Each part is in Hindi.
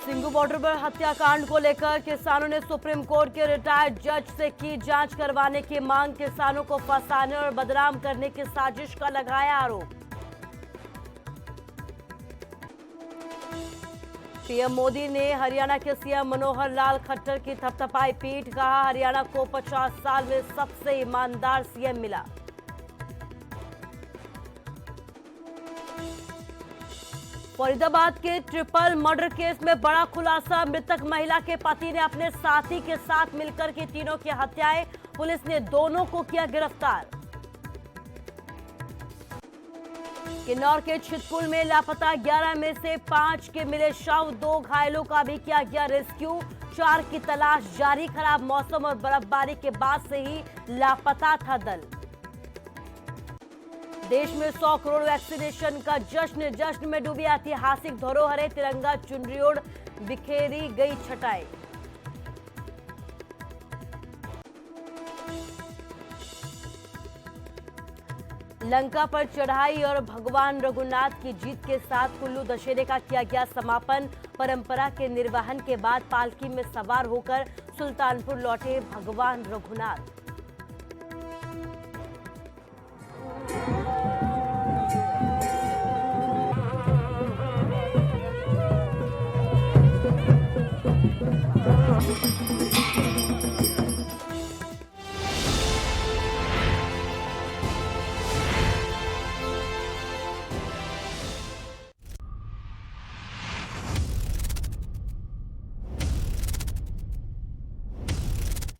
सिंगू बॉर्डर पर हत्याकांड को लेकर किसानों ने सुप्रीम कोर्ट के रिटायर्ड जज से की जांच करवाने की मांग। किसानों को फंसाने और बदनाम करने की साजिश का लगाया आरोप। पीएम मोदी ने हरियाणा के सीएम मनोहर लाल खट्टर की थपथपाई पीठ। कहा, हरियाणा को 50 साल में सबसे ईमानदार सीएम मिला। फरीदाबाद के ट्रिपल मर्डर केस में बड़ा खुलासा। मृतक महिला के पति ने अपने साथी के साथ मिलकर की तीनों की हत्याएं। पुलिस ने दोनों को किया गिरफ्तार। किन्नौर के छितकुल में लापता 11 में से 5 के मिले शव। 2 घायलों का भी किया गया रेस्क्यू। 4 की तलाश जारी। खराब मौसम और बर्फबारी के बाद से ही लापता था दल। देश में 100 करोड़ वैक्सीनेशन का जश्न में डूबी ऐतिहासिक धरोहरें। तिरंगा चुनरी ओढ़ बिखेरी गई छटाएं। लंका पर चढ़ाई और भगवान रघुनाथ की जीत के साथ कुल्लू दशहरे का किया गया समापन। परंपरा के निर्वहन के बाद पालकी में सवार होकर सुल्तानपुर लौटे भगवान रघुनाथ।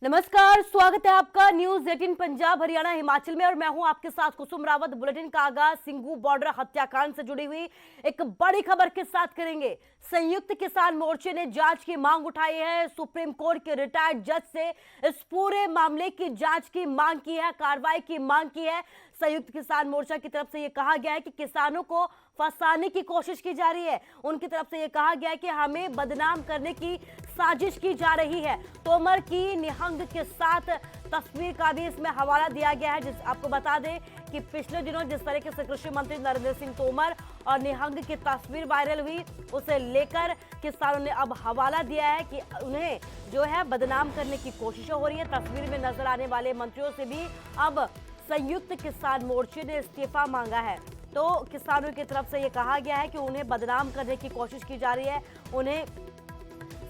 नमस्कार, स्वागत है आपका न्यूज 18 पंजाब हरियाणा हिमाचल में और मैं हूं आपके साथ कुसुम रावत। बुलेटिन का आगाज सिंगू बॉर्डर हत्याकांड से जुड़ी हुई एक बड़ी खबर के साथ करेंगे। संयुक्त किसान मोर्चे ने जांच की मांग उठाई है। सुप्रीम कोर्ट के रिटायर्ड जज से इस पूरे मामले की जांच की मांग की है, कार्रवाई की मांग की है। संयुक्त किसान मोर्चा की तरफ से यह कहा गया है कि किसानों को फंसाने की कोशिश की जा रही है। उनकी तरफ से यह कहा गया है कि हमें बदनाम करने की साजिश की जा रही है। तोमर की निहंग के साथ तस्वीर का भी इसमें हवाला दिया गया है। जिस आपको बता दें कि पिछले दिनों जिस तरीके से कृषि मंत्री नरेंद्र सिंह तोमर और निहंग की तस्वीर वायरल हुई, उसे लेकर किसानों ने अब हवाला दिया है कि उन्हें जो है बदनाम करने की कोशिशें हो रही है। तस्वीर में नजर आने वाले मंत्रियों से भी अब संयुक्त किसान मोर्चे ने इस्तीफा मांगा है। तो किसानों की तरफ से यह कहा गया है कि उन्हें बदनाम करने की कोशिश की जा रही है, उन्हें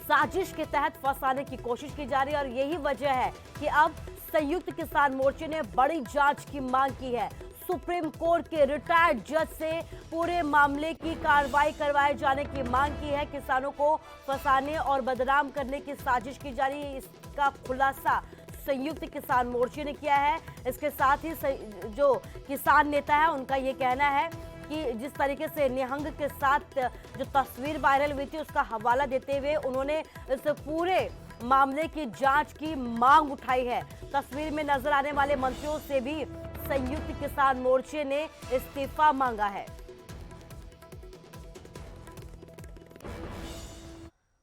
साजिश के तहत फंसाने की कोशिश की जा रही है और यही वजह है कि अब संयुक्त किसान मोर्चे ने बड़ी जांच की मांग की है। सुप्रीम कोर्ट के रिटायर्ड जज से पूरे मामले की कार्रवाई करवाए जाने की मांग की है। किसानों को फंसाने और बदनाम करने की साजिश की जा रही है, इसका खुलासा संयुक्त किसान मोर्चे ने किया है। इसके साथ ही जो किसान नेता है उनका ये कहना है कि जिस तरीके से निहंग के साथ जो तस्वीर वायरल हुई थी उसका हवाला देते हुए उन्होंने इस पूरे मामले की जांच की मांग उठाई है। तस्वीर में नजर आने वाले मंत्रियों से भी संयुक्त किसान मोर्चे ने इस्तीफा मांगा है।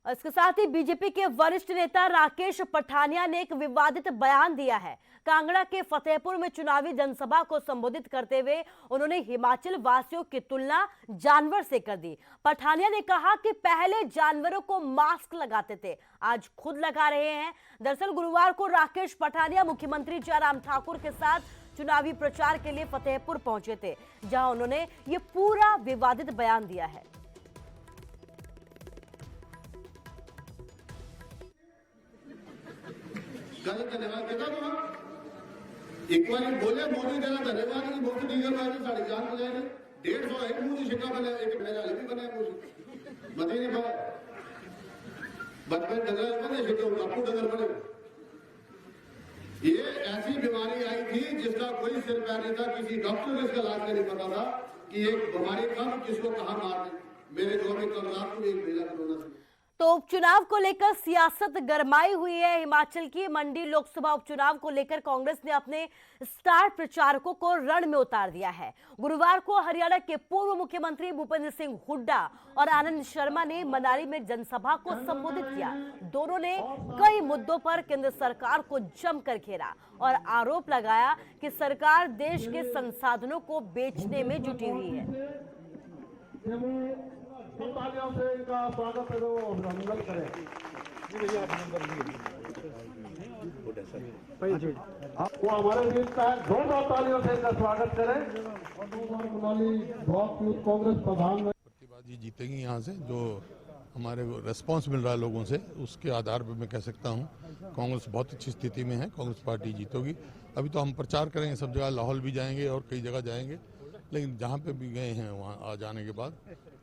इसके साथ ही बीजेपी के वरिष्ठ नेता राकेश पठानिया ने एक विवादित बयान दिया है। कांगड़ा के फतेहपुर में चुनावी जनसभा को संबोधित करते हुए उन्होंने हिमाचल वासियों की तुलना जानवर से कर दी। पठानिया ने कहा कि पहले जानवरों को मास्क लगाते थे, आज खुद लगा रहे हैं। दरअसल गुरुवार को राकेश पठानिया मुख्यमंत्री जयराम ठाकुर के साथ चुनावी प्रचार के लिए फतेहपुर पहुंचे थे, जहां उन्होंने ये पूरा विवादित बयान दिया है। एक बार बोले मोदी देना धन्यवाद की मुफ्त डीजल वाले साढ़े 4 बजे 150 एक मुझे शिका बने एक मेरा भी बने मुझे मत ही नहीं पता बचपन डंगर बने शिका आपको डंगर बने। ये ऐसी बीमारी आई थी जिसका कोई सिर पैर नहीं था, किसी डॉक्टर ने इसका इलाज नहीं पता था कि एक बीमारी कब किसको कहां मार दे। मेरे जो भी कल रात को एक भेजा कोरोना से। तो उपचुनाव को लेकर सियासत गरमाई हुई है। हिमाचल की मंडी लोकसभा उपचुनाव को लेकर कांग्रेस ने अपने स्टार प्रचारकों को रण में उतार दिया है। गुरुवार को हरियाणा के पूर्व मुख्यमंत्री भूपेंद्र सिंह हुड्डा और आनंद शर्मा ने मनाली में जनसभा को संबोधित किया। दोनों ने कई मुद्दों पर केंद्र सरकार को जमकर घेरा और आरोप लगाया कि सरकार देश के संसाधनों को बेचने में जुटी हुई है। तालियों से इनका स्वागत है, अभिनंदन करें। वो हमारे बीच का है, जोरदार तालियों से इनका स्वागत करें। ब्लॉक यूथ कांग्रेस प्रधान प्रतिवादी जीतेंगी यहाँ से, जो हमारे रेस्पॉन्स मिल रहा है लोगों से, उसके आधार पर मैं कह सकता हूँ कांग्रेस बहुत अच्छी स्थिति में है, कांग्रेस पार्टी जीतेगी। अभी तो हम प्रचार करेंगे सब जगह, लाहौल भी जाएंगे और कई जगह जाएंगे, लेकिन जहाँ पे भी गए हैं वहाँ आ जाने के बाद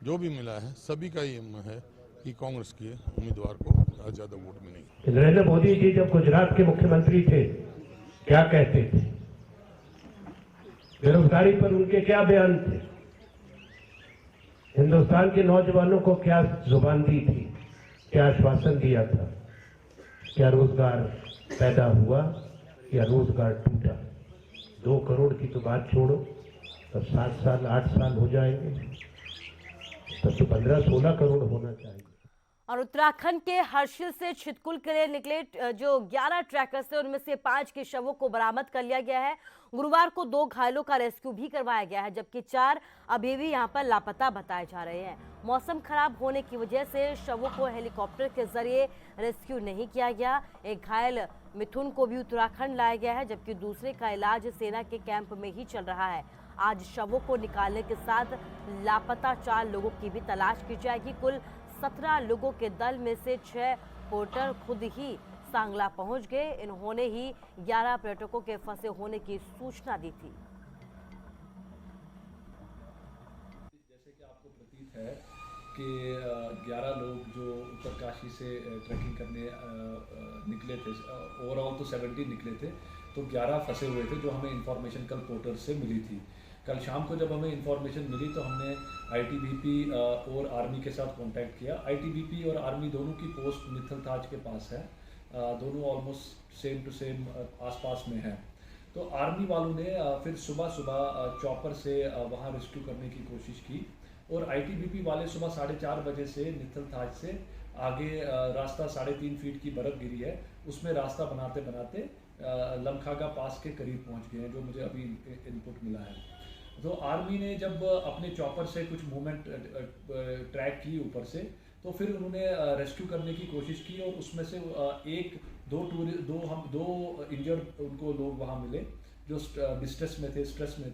जो भी मिला है सभी का ये है कि कांग्रेस के उम्मीदवार को ज़्यादा वोट मिलेंगे। नरेंद्र मोदी जी जब गुजरात के मुख्यमंत्री थे क्या कहते थे, बेरोजगारी पर उनके क्या बयान थे, हिंदुस्तान के नौजवानों को क्या जुबान दी थी, क्या आश्वासन दिया था, क्या रोजगार पैदा हुआ या रोजगार टूटा। 2 करोड़ की तो बात छोड़ो, तब 7 साल 8 साल हो जाएंगे, तब तो 15-16 करोड़ होना चाहिए। और उत्तराखंड के हर्षिल से छितकुल के लिए निकले जो 11 ट्रैकर्स थे उनमें से 5 के शवों को बरामद कर लिया गया है। गुरुवार को 2 घायलों का रेस्क्यू भी करवाया गया है, जबकि 4 अभी भी यहां पर लापता बताए जा रहे हैं। मौसम खराब होने की वजह से शवों को हेलीकॉप्टर के जरिए रेस्क्यू नहीं किया गया। एक घायल मिथुन को भी उत्तराखंड लाया गया है, जबकि दूसरे का इलाज सेना के कैंप में ही चल रहा है। आज शवों को निकालने के साथ लापता 4 लोगों की भी तलाश की जाएगी। कुल 17 लोगों के दल में से 6 पोर्टर खुद ही सांगला पहुंच गए। इन्होंने ही 11 पर्यटकों के फंसे होने की सूचना दी थी। जैसे कि आपको प्रतीत है कि 11 लोग जो उत्तरकाशी से ट्रैकिंग करने निकले थे, ओवरऑल तो 70 निकले थे, तो 11 फंसे हुए थे जो हमें इंफॉर्मेशन कल पोर्टर से मिली थी। कल शाम को जब हमें इंफॉर्मेशन मिली तो हमने आईटीबीपी और आर्मी के साथ कांटेक्ट किया। आईटीबीपी और आर्मी दोनों की पोस्ट निथलताज के पास है, दोनों ऑलमोस्ट सेम टू सेम आसपास में है। तो आर्मी वालों ने फिर सुबह चॉपर से वहाँ रेस्क्यू करने की कोशिश की और आईटीबीपी वाले सुबह 4:30 बजे से निथलताज से आगे रास्ता 3.5 फीट की बर्फ गिरी है, उसमें रास्ता बनाते बनाते लमखागा पास के करीब पहुँच गए हैं, जो मुझे अभी इनपुट मिला है। तो आर्मी ने जब अपने चॉपर से कुछ मूवमेंट ट्रैक की ऊपर से, तो फिर उन्होंने रेस्क्यू करने की कोशिश की और उसमें से दो इंजर्ड उनको लोग वहाँ मिले जो स्ट्रेस में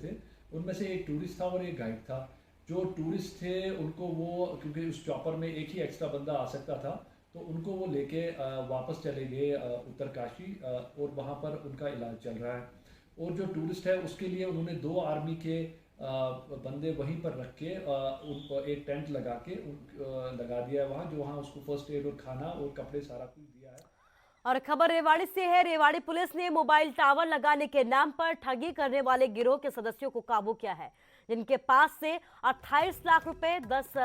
थे। उनमें से एक टूरिस्ट था और एक गाइड था। जो टूरिस्ट थे उनको वो, क्योंकि उस चॉपर में एक ही एक्स्ट्रा बंदा आ सकता था, तो उनको वो लेके वापस चले गए उत्तरकाशी और वहाँ पर उनका इलाज चल रहा है। और जो टूरिस्ट है उसके लिए उन्होंने 2 आर्मी के बंदे वहीं पर रख के उनको एक टेंट लगा दिया है वहाँ, जो वहाँ उसको फर्स्ट एड और खाना और कपड़े सारा कुछ दिया है। और खबर रेवाड़ी से है। रेवाड़ी पुलिस ने मोबाइल टावर लगाने के नाम पर ठगी करने वाले गिरोह के सदस्यों को काबू किया है, जिनके पास से 28 लाख रुपए, 10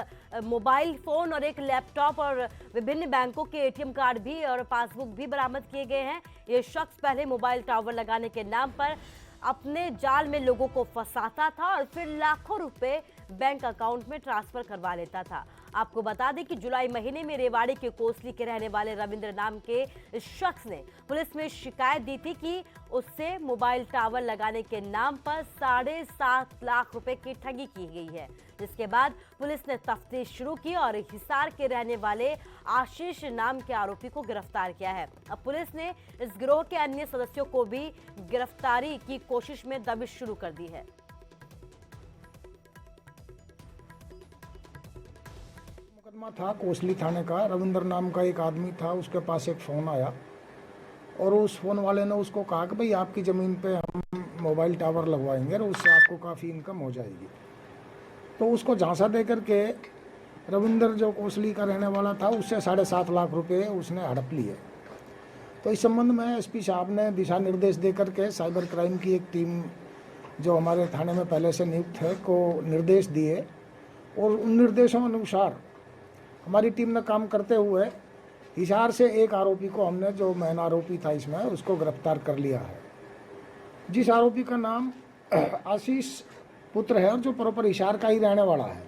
मोबाइल फोन और एक लैपटॉप और विभिन्न बैंकों के एटीएम कार्ड भी और पासबुक भी बरामद किए गए हैं। ये शख्स पहले मोबाइल टावर लगाने के नाम पर अपने जाल में लोगों को फंसाता था और फिर लाखों रुपए बैंक अकाउंट में ट्रांसफर करवा लेता था। आपको बता दें कि जुलाई महीने में रेवाड़ी के कोसली के रहने वाले रविंद्र नाम के इस शख्स ने पुलिस में शिकायत दी थी कि उससे मोबाइल टावर लगाने के नाम पर 7.5 लाख रुपए की ठगी की गई है, जिसके बाद पुलिस ने तफ्तीश शुरू की और हिसार के रहने वाले आशीष नाम के आरोपी को गिरफ्तार किया है। अब पुलिस ने इस गिरोह के अन्य सदस्यों को भी गिरफ्तारी की कोशिश में दबिश शुरू कर दी है। मुकदमा था कोसली थाने का। रविंद्र नाम का एक आदमी था, उसके पास एक फ़ोन आया और उस फ़ोन वाले ने उसको कहा कि भाई आपकी ज़मीन पे हम मोबाइल टावर लगवाएंगे और उससे आपको काफ़ी इनकम हो जाएगी। तो उसको झांसा दे करके रविंद्र जो कोसली का रहने वाला था उससे 7.5 लाख रुपए उसने हड़प लिए। तो इस संबंध में एसपी साहब ने दिशा निर्देश दे करके साइबर क्राइम की एक टीम जो हमारे थाने में पहले से नियुक्त है को निर्देश दिए और उन निर्देशों अनुसार हमारी टीम ने काम करते हुए हिसार से एक आरोपी को हमने, जो मेन आरोपी था इसमें, उसको गिरफ्तार कर लिया है, जिस आरोपी का नाम आशीष पुत्र है और जो प्रॉपर हिसार का ही रहने वाला है,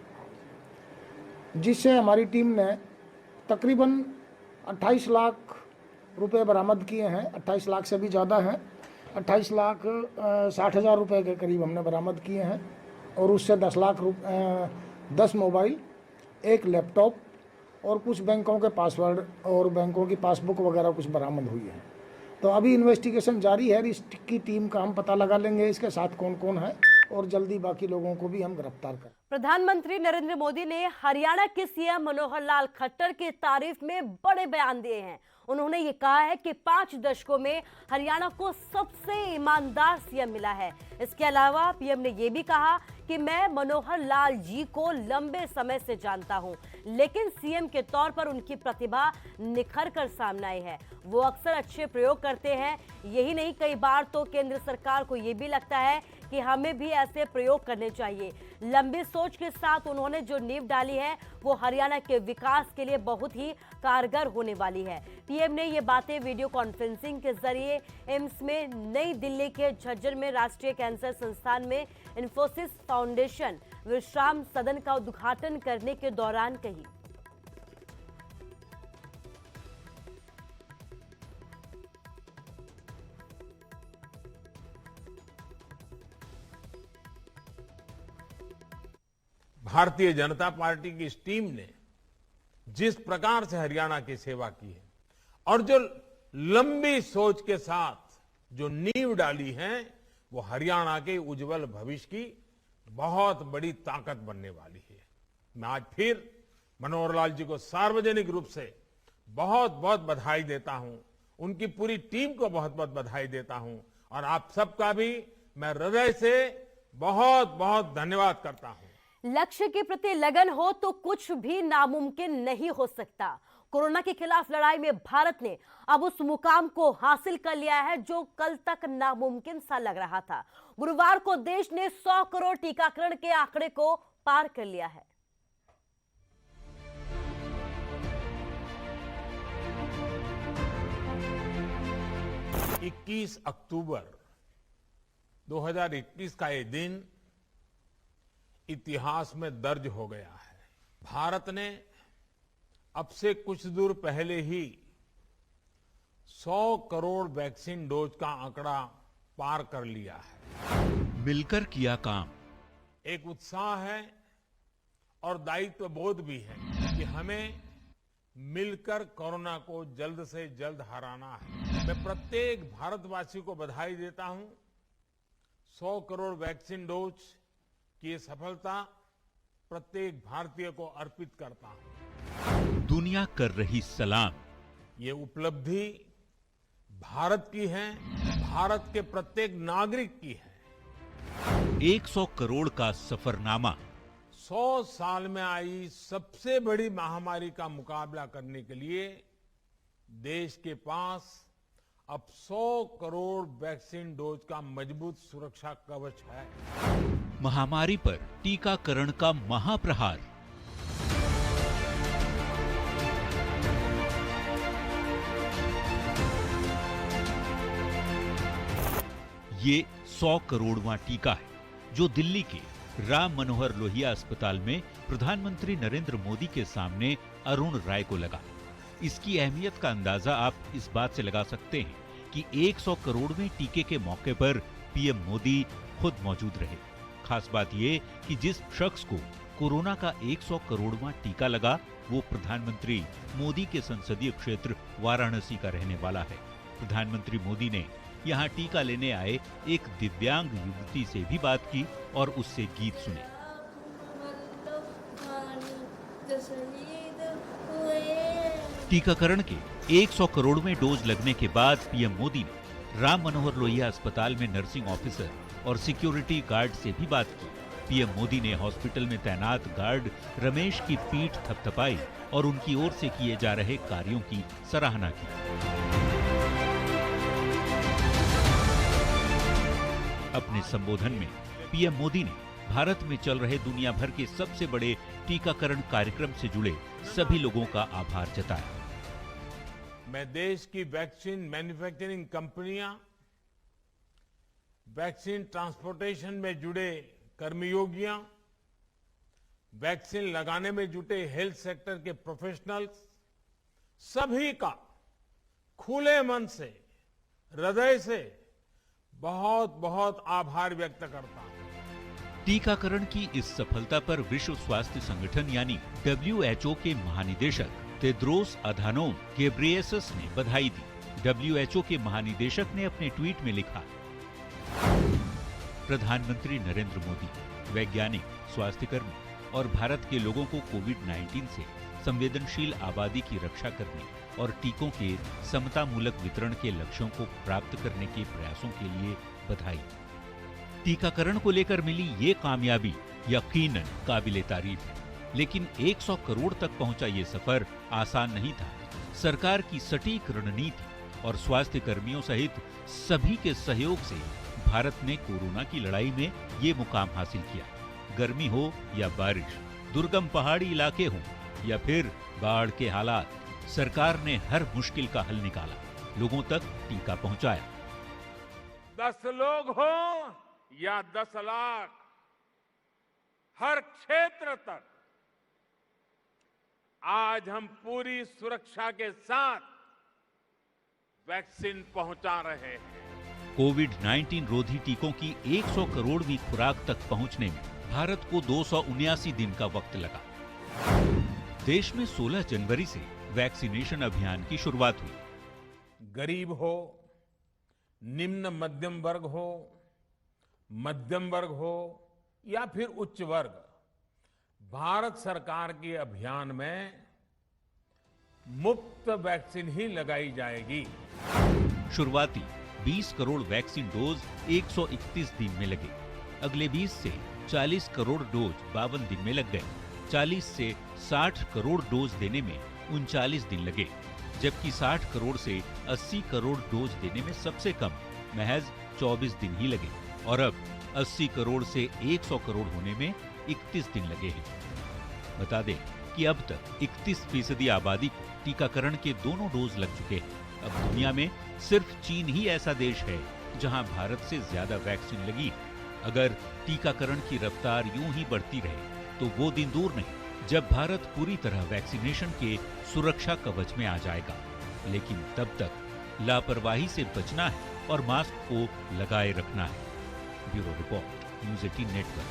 जिससे हमारी टीम ने तकरीबन 28 लाख रुपए बरामद किए हैं। 28 लाख से भी ज़्यादा हैं, 28,60,000 रुपये के करीब हमने बरामद किए हैं और उससे 10 मोबाइल एक लैपटॉप और कुछ बैंकों के पासवर्ड और बैंकों की पासबुक वगैरह कुछ बरामद हुई है। तो अभी इन्वेस्टिगेशन जारी है, इसकी टीम का हम पता लगा लेंगे इसके साथ कौन कौन है और जल्दी बाकी लोगों को भी हम गिरफ्तार करें। प्रधानमंत्री नरेंद्र मोदी ने हरियाणा के सीएम मनोहर लाल खट्टर की तारीफ में बड़े बयान दिए हैं। उन्होंने ये कहा है कि 5 दशकों में हरियाणा को सबसे ईमानदार सीएम मिला है। इसके अलावा पीएम ने ये भी कहा कि मैं मनोहर लाल जी को लंबे समय से जानता हूं, लेकिन सीएम के तौर पर उनकी प्रतिभा निखर कर सामने आई है। वो अक्सर अच्छे प्रयोग करते हैं। यही नहीं, कई बार तो केंद्र सरकार को ये भी लगता है कि हमें भी ऐसे प्रयोग करने चाहिए। लंबी सोच के साथ उन्होंने जो नींव डाली है वो हरियाणा के विकास के लिए बहुत ही कारगर होने वाली है। पीएम ने ये बातें वीडियो कॉन्फ्रेंसिंग के जरिए एम्स में नई दिल्ली के झज्जर में राष्ट्रीय कैंसर संस्थान में इन्फोसिस फाउंडेशन विश्राम सदन का उद्घाटन करने के दौरान कही। भारतीय जनता पार्टी की इस टीम ने जिस प्रकार से हरियाणा की सेवा की है और जो लंबी सोच के साथ जो नींव डाली है, वो हरियाणा के उज्जवल भविष्य की बहुत बड़ी ताकत बनने वाली है। मैं आज फिर मनोहर लाल जी को सार्वजनिक रूप से बहुत बहुत बधाई देता हूं, उनकी पूरी टीम को बहुत बहुत बधाई देता हूं और आप सबका भी मैं हृदय से बहुत बहुत धन्यवाद करता हूं। लक्ष्य के प्रति लगन हो तो कुछ भी नामुमकिन नहीं हो सकता। कोरोना के खिलाफ लड़ाई में भारत ने अब उस मुकाम को हासिल कर लिया है जो कल तक नामुमकिन सा लग रहा था। गुरुवार को देश ने 100 करोड़ टीकाकरण के आंकड़े को पार कर लिया है। इक्कीस अक्टूबर 2021 का ये दिन इतिहास में दर्ज हो गया है। भारत ने अब से कुछ दूर पहले ही 100 करोड़ वैक्सीन डोज का आंकड़ा पार कर लिया है। मिलकर किया काम। एक उत्साह है और दायित्व बोध भी है कि हमें मिलकर कोरोना को जल्द से जल्द हराना है। मैं प्रत्येक भारतवासी को बधाई देता हूं। 100 करोड़ वैक्सीन डोज की ये सफलता प्रत्येक भारतीय को अर्पित करता हूं। दुनिया कर रही सलाम। ये उपलब्धि भारत की है, भारत के प्रत्येक नागरिक की है। 100 करोड़ का सफरनामा। 100 साल में आई सबसे बड़ी महामारी का मुकाबला करने के लिए देश के पास अब 100 करोड़ वैक्सीन डोज का मजबूत सुरक्षा कवच है। महामारी पर टीकाकरण का महाप्रहार। ये 100 करोड़वां टीका है जो दिल्ली के राम मनोहर लोहिया अस्पताल में प्रधानमंत्री नरेंद्र मोदी के सामने अरुण राय को लगा। इसकी अहमियत का अंदाजा आप इस बात से लगा सकते हैं कि 100 करोड़वें टीके के मौके पर पीएम मोदी खुद मौजूद रहे। खास बात यह कि जिस शख्स को कोरोना का 100 करोड़वां टीका लगा वो प्रधानमंत्री मोदी के संसदीय क्षेत्र वाराणसी का रहने वाला है। प्रधानमंत्री मोदी ने यहाँ टीका लेने आए एक दिव्यांग युवती से भी बात की और उससे गीत सुने। टीकाकरण के 100 करोड़वें डोज लगने के बाद पीएम मोदी ने राम मनोहर लोहिया अस्पताल में नर्सिंग ऑफिसर और सिक्योरिटी गार्ड से भी बात की। पीएम मोदी ने हॉस्पिटल में तैनात गार्ड रमेश की पीठ थपथपाई और उनकी ओर से किए जा रहे कार्यों की सराहना की। अपने संबोधन में पीएम मोदी ने भारत में चल रहे दुनिया भर के सबसे बड़े टीकाकरण कार्यक्रम से जुड़े सभी लोगों का आभार जताया। मैं देश की वैक्सीन मैन्युफैक्चरिंग कंपनियां, वैक्सीन ट्रांसपोर्टेशन में जुड़े कर्मयोगियां, वैक्सीन लगाने में जुटे हेल्थ सेक्टर के प्रोफेशनल्स, सभी का खुले मन से, हृदय से बहुत बहुत आभार व्यक्त करता हूं। टीकाकरण की इस सफलता पर विश्व स्वास्थ्य संगठन यानी WHO के महानिदेशक तेद्रोस अधानोम घेब्रेयेसस ने बधाई दी। WHO के महानिदेशक ने अपने ट्वीट में लिखा, प्रधानमंत्री नरेंद्र मोदी, वैज्ञानिक, स्वास्थ्यकर्मी और भारत के लोगों को कोविड-19 से संवेदनशील आबादी की रक्षा करने और टीकों के समतामूलक वितरण के लक्ष्यों को प्राप्त करने के प्रयासों के लिए बधाई। टीकाकरण को लेकर मिली ये कामयाबी यकीनन काबिले तारीफ है, लेकिन 100 करोड़ तक पहुंचा ये सफर आसान नहीं था। सरकार की सटीक रणनीति और स्वास्थ्य कर्मियों सहित सभी के सहयोग से भारत ने कोरोना की लड़ाई में ये मुकाम हासिल किया। गर्मी हो या बारिश, दुर्गम पहाड़ी इलाके हों या फिर बाढ़ के हालात, सरकार ने हर मुश्किल का हल निकाला, लोगों तक टीका पहुंचाया। 10 लोग हो या 10 लाख, हर क्षेत्र तक आज हम पूरी सुरक्षा के साथ वैक्सीन पहुंचा रहे हैं। कोविड-19 रोधी टीकों की 100 करोड़वीं खुराक तक पहुंचने में भारत को 279 दिन का वक्त लगा। देश में 16 जनवरी से वैक्सीनेशन अभियान की शुरुआत हुई। गरीब हो, निम्न मध्यम वर्ग हो, मध्यम वर्ग हो या फिर उच्च वर्ग, भारत सरकार के अभियान में मुफ्त वैक्सीन ही लगाई जाएगी। शुरुआती 20 करोड़ वैक्सीन डोज 131 दिन में लगे। अगले 20 से 40 करोड़ डोज 52 दिन में लग गए। 40 से 60 करोड़ डोज देने में 39 दिन लगे, जबकि 60 करोड़ से 80 करोड़ डोज देने में सबसे कम महज 24 दिन ही लगे। और अब 80 करोड़ से 100 करोड़ होने में 31 दिन लगे हैं। बता दें कि अब तक 31% आबादी को टीकाकरण के दोनों डोज लग चुके हैं। अब दुनिया में सिर्फ चीन ही ऐसा देश है जहां भारत से ज्यादा वैक्सीन लगी है। अगर टीकाकरण की रफ्तार यूं ही बढ़ती रहे तो वो दिन दूर नहीं जब भारत पूरी तरह वैक्सीनेशन के सुरक्षा कवच में आ जाएगा। लेकिन तब तक लापरवाही से बचना है और मास्क को लगाए रखना है। Bureau report, news 18 network.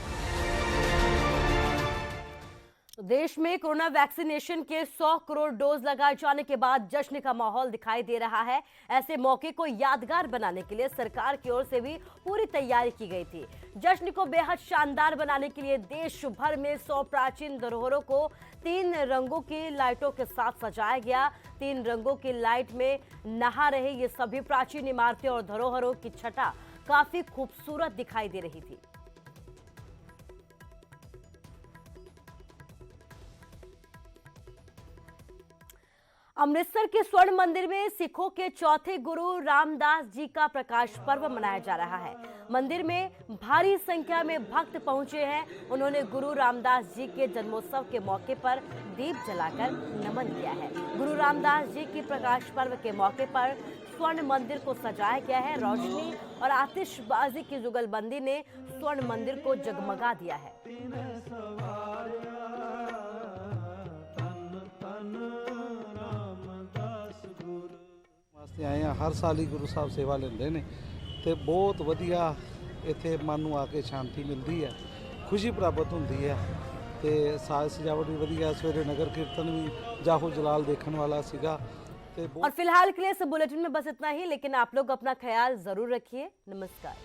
देश में कोरोना वैक्सीनेशन के 100 करोड़ डोज लगाए जाने के बाद जश्न का माहौल दिखाई दे रहा है। ऐसे मौके को यादगार बनाने के लिए सरकार की ओर से भी पूरी तैयारी की गई थी। जश्न को बेहद शानदार बनाने के लिए देश भर में 100 प्राचीन धरोहरों को 3 रंगों की लाइटों के साथ सजाया गया। 3 रंगों की लाइट में नहा रहे ये सभी प्राचीन इमारतें और धरोहरों की छटा काफी खूबसूरत दिखाई दे रही थी। अमृतसर के स्वर्ण मंदिर में सिखों के चौथे गुरु रामदास जी का प्रकाश पर्व मनाया जा रहा है। मंदिर में भारी संख्या में भक्त पहुंचे हैं। उन्होंने गुरु रामदास जी के जन्मोत्सव के मौके पर दीप जलाकर नमन किया है। गुरु रामदास जी की प्रकाश पर्व के मौके पर स्वर्ण मंदिर को सजाया गया है। रोशनी और आतिशबाजी की जुगलबंदी ने स्वर्ण मंदिर को जगमगा दिया है। आए हैं हर साल ही गुरु साहब सेवा लेंदे ने ते बहुत वधिया इत्थे मन नूं आके शांति मिलती है, खुशी प्राप्त होती है ते साज सजावट भी वधिया। सवेरे नगर कीर्तन भी जाहो जलाल देखने वाला सीगा। और फिलहाल के लिए इस बुलेटिन में बस इतना ही, लेकिन आप लोग अपना ख्याल जरूर रखिए। नमस्कार।